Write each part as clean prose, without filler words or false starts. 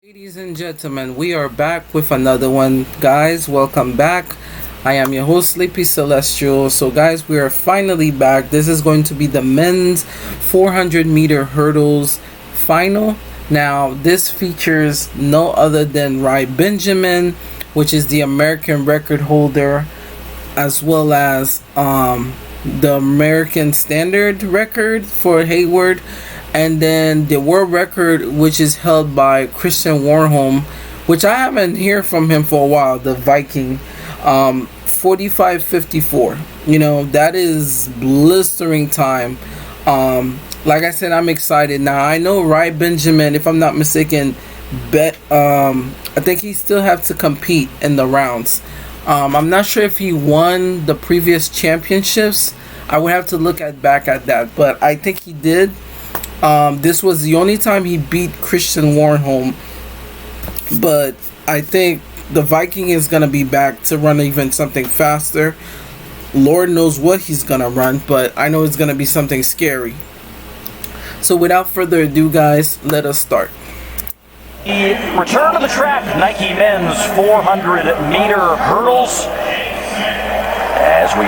Ladies and gentlemen, we are back with another one. Guys, welcome back. I am your host, Sleepy Celestial. So, guys, we are finally back. This is going to be the men's 400-meter hurdles final. Now, this features no other than Rai Benjamin, which is the American record holder, as well as the American standard record for Hayward, and then the world record, which is held by Christian Warholm, which I haven't heard from him for a while, the Viking. 45:54. That is blistering time. Like I said, I'm excited. Now I know Rai Benjamin, if I'm not mistaken, I think he still have to compete in the rounds. I'm not sure if he won the previous championships. I would have to look back at that, but I think he did. This was the only time he beat Christian Warholm, but I think the Viking is gonna be back to run even something faster. Lord knows what he's gonna run, but I know it's gonna be something scary. So without further ado, guys, let us start. The return to the track, Nike men's 400-meter hurdles, as we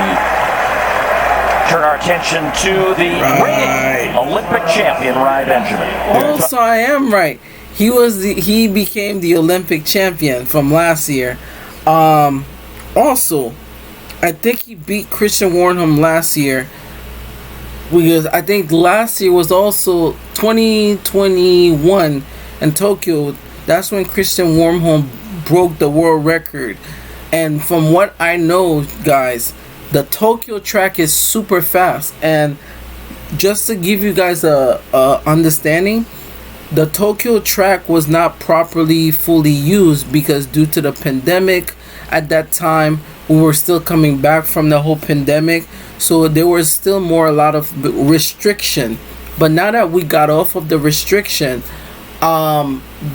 turn our attention to the reigning Olympic champion, Rai Benjamin. Also, I am right. He became the Olympic champion from last year. Also, I think he beat Christian Warholm last year, because I think last year was also 2021 in Tokyo. That's when Christian Warholm broke the world record. And from what I know, guys, the Tokyo track is super fast. And just to give you guys a understanding, the Tokyo track was not properly fully used because due to the pandemic at that time, we were still coming back from the whole pandemic. So there was still a lot of restriction. But now that we got off of the restriction,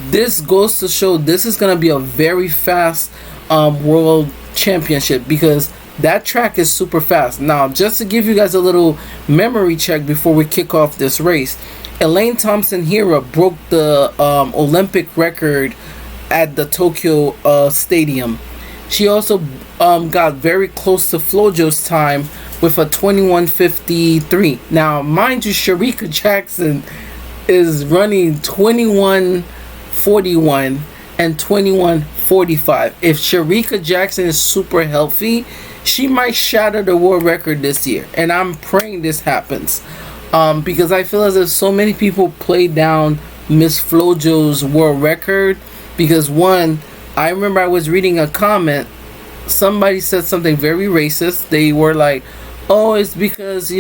this goes to show this is going to be a very fast world championship, because that track is super fast. Now, just to give you guys a little memory check before we kick off this race, Elaine Thompson-Herah broke the Olympic record at the Tokyo Stadium. She also got very close to Flojo's time with a 21:53. Now, mind you, Shericka Jackson is running 21:41 and 21:45. If Shericka Jackson is super healthy, she might shatter the world record this year, and I'm praying this happens, because I feel as if so many people play down Miss Flojo's world record. Because one, I remember I was reading a comment, somebody said something very racist. They were like, oh, it's because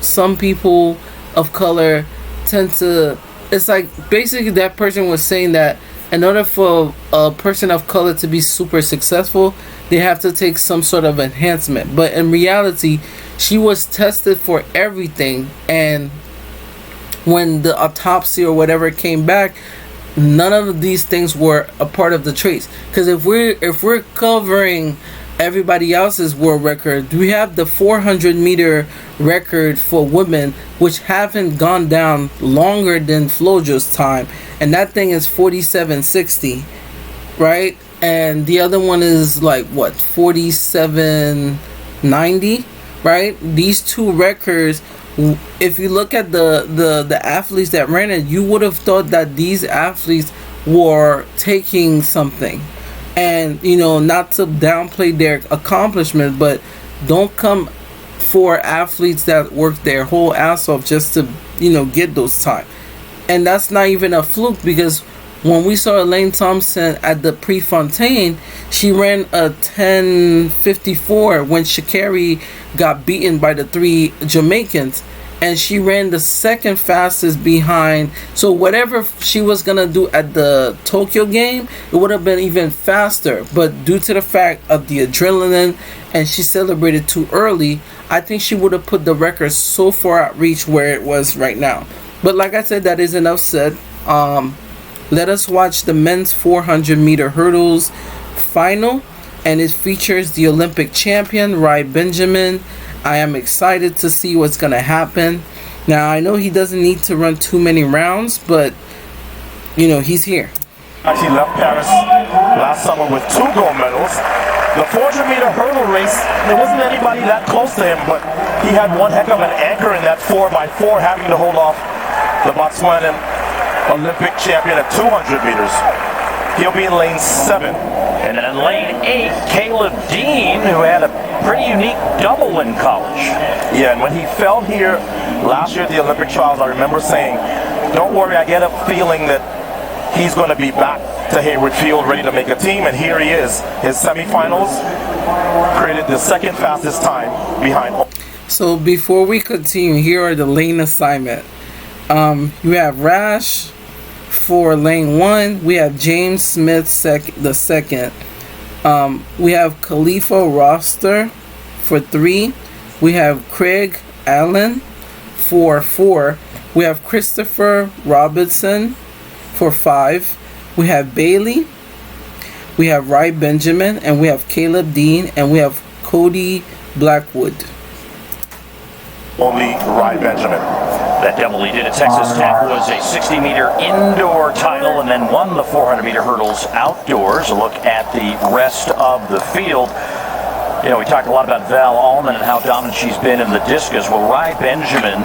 some people of color tend to, it's like basically that person was saying that in order for a person of color to be super successful, they have to take some sort of enhancement. But in reality, she was tested for everything, and when the autopsy or whatever came back, none of these things were a part of the traits. Because if we're covering everybody else's world record, we have the 400-meter record for women, which haven't gone down longer than Flojo's time, and that thing is 47:60, right? And the other one is like what, 47:90, right? These two records, if you look at the athletes that ran it, you would have thought that these athletes were taking something. And not to downplay their accomplishment, but don't come for athletes that work their whole ass off just to get those time. And that's not even a fluke, because when we saw Elaine Thompson at the Prefontaine, she ran a 10:54 when Sha'Carri got beaten by the three Jamaicans, and she ran the second fastest behind. So whatever she was gonna do at the Tokyo game, it would have been even faster. But due to the fact of the adrenaline, and she celebrated too early, I think she would have put the record so far out reach where it was right now. But like I said, that is enough said. Let us watch the men's 400-meter hurdles final, and it features the Olympic champion, Rai Benjamin. I am excited to see what's going to happen. Now, I know he doesn't need to run too many rounds, but, he's here. Actually left Paris last summer with 2 gold medals. The 400-meter hurdle race, there wasn't anybody that close to him, but he had one heck of an anchor in that 4x4, having to hold off the Botswanan Olympic champion at 200 meters. He'll be in lane 7. And then in lane 8, Caleb Dean, who had a pretty unique double in college. Yeah, and when he fell here last year at the Olympic trials, I remember saying, don't worry, I get a feeling that he's going to be back to Hayward Field ready to make a team, and here he is. His semifinals created the second fastest time behind. So before we continue, here are the lane assignment. You have Rash for lane 1. We have James Smith the second. We have Khalifa Roster for 3. We have Craig Allen for 4. We have Christopher Robinson for 5. We have Bailey. We have Rai Benjamin, and we have Caleb Dean, and we have Cody Blackwood. Only Rai Benjamin. That double he did at Texas Tech was a 60-meter indoor title and then won the 400-meter hurdles outdoors. A look at the rest of the field. You know, we talked a lot about Val Allman and how dominant she's been in the discus. Well, Rai Benjamin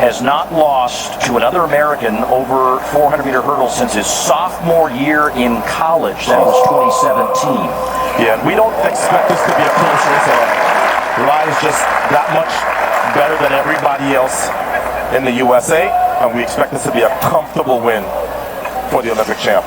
has not lost to another American over 400-meter hurdles since his sophomore year in college. That was 2017. Yeah, and we don't expect this to be a close race at all. Rai is just that much better than everybody else in the USA, and we expect this to be a comfortable win for the Olympic champ.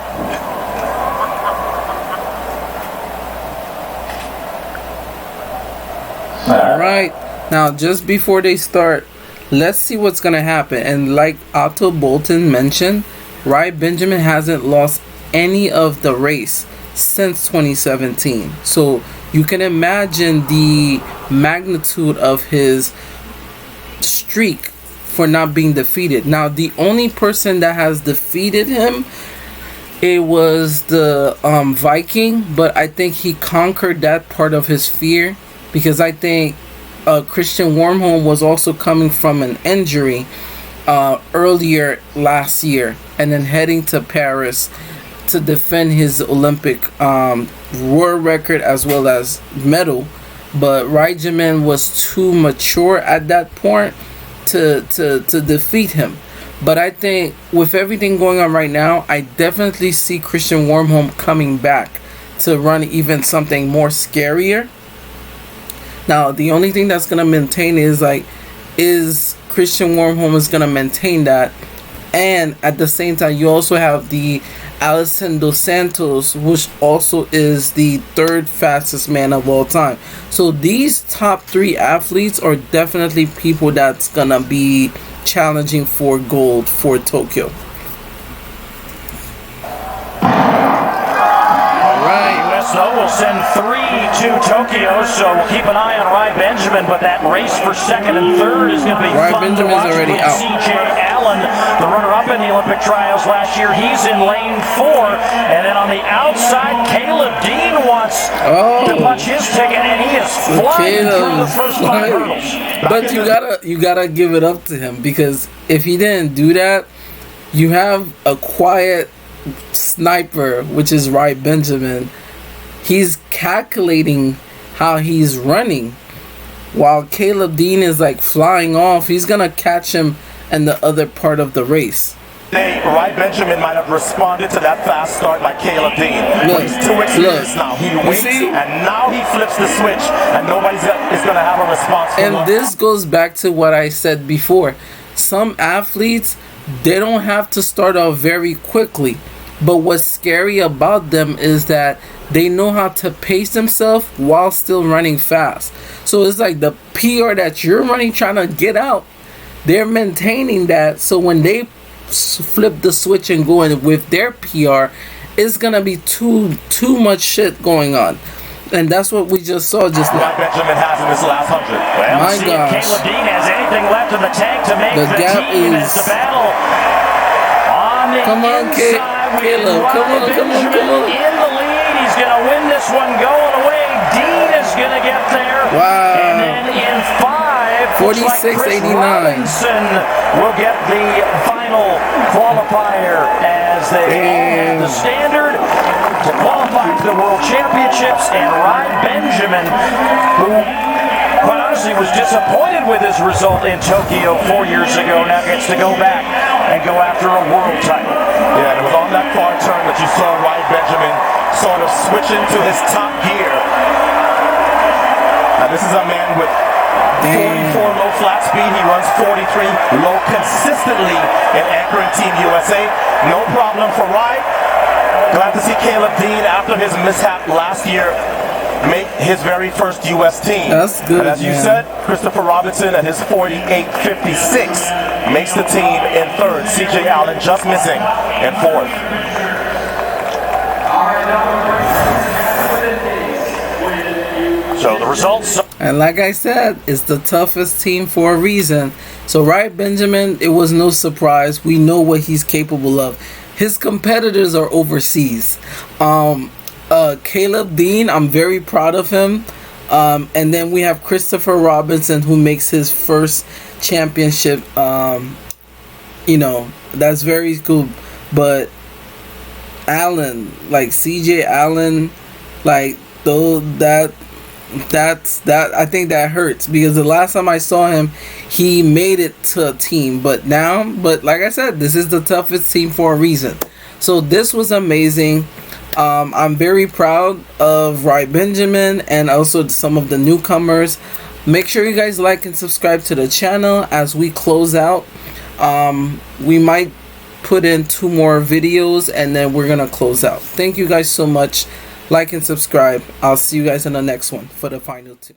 All right, now just before they start, let's see what's gonna happen. And like Otto Bolton mentioned, Rai Benjamin hasn't lost any of the race since 2017. So you can imagine the magnitude of his streak for not being defeated. Now the only person that has defeated him, it was the Viking, but I think he conquered that part of his fear, because I think Christian Wormholm was also coming from an injury earlier last year, and then heading to Paris to defend his Olympic world record as well as medal. But Rajaman was too mature at that point to defeat him. But I think with everything going on right now, I definitely see Christian Wormholm coming back to run even something more scarier. Now, the only thing that's going to maintain is Christian Wormholm is going to maintain that. And at the same time, you also have the Alison Dos Santos, which also is the 3rd fastest man of all time. So these top 3 athletes are definitely people that's going to be challenging for gold for Tokyo. So we'll send 3 to Tokyo, so we'll keep an eye on Rai Benjamin, but that race for 2nd and 3rd is going to be Rai fun Benjamin's to watch. already out. C.J. Allen, the runner-up in the Olympic trials last year, he's in lane 4, and then on the outside, Caleb Dean wants to punch his ticket, and he is flying through the first 5 hurdles. But you gotta give it up to him, because if he didn't do that, you have a quiet sniper, which is Rai Benjamin. He's calculating how he's running, while Caleb Dean is like flying off. He's gonna catch him in the other part of the race. Rai Benjamin might have responded to that fast start by Caleb Dean. Look, he's too experienced now. He waits, and now he flips the switch, and nobody is going to have a response. And this goes back to what I said before. Some athletes, they don't have to start off very quickly. But what's scary about them is that they know how to pace themselves while still running fast. So it's like the PR that you're running, trying to get out, they're maintaining that. So when they flip the switch and go in with their PR, it's gonna be too much shit going on. And that's what we just saw just now. Benjamin has in this last 100. Well, my see gosh. if Caleb Dean has anything left in the tank to make The gap team is... as the battle on the Come on, inside. Caleb. Come on. In the lead. He's going to win this one going away. Dean is going to get there. Wow. And then in 5, Looks like Chris 46.89. Robinson will get the final qualifier as they add the standard to qualify for the World Championships. And Ryan Benjamin, who quite honestly was disappointed with his result in Tokyo 4 years ago, now gets to go back and go after a world title. Yeah, and it was on that far turn that you saw Ryan Benjamin sort of switch into his top gear. Now this is a man with 44 low flat speed. He runs 43 low consistently in anchoring Team USA. No problem for Ryan. Glad to see Caleb Dean, after his mishap last year, make his very first U.S. team. That's good, And as you said, Christopher Robinson at his 48.56 makes the team in third. CJ Allen just missing in fourth. So the results. And like I said, it's the toughest team for a reason. So Ryan Benjamin, it was no surprise. We know what he's capable of. His competitors are overseas. Caleb Dean, I'm very proud of him. And then we have Christopher Robinson, who makes his first championship. That's very cool. But Allen, like CJ Allen, like that's I think that hurts, because the last time I saw him, he made it to a team. But like I said, this is the toughest team for a reason. So this was amazing. I'm very proud of Ryan Benjamin and also some of the newcomers. Make sure you guys like and subscribe to the channel as we close out. We might put in 2 more videos and then we're gonna close out. Thank you guys so much. Like and subscribe. I'll see you guys in the next one for the final 2.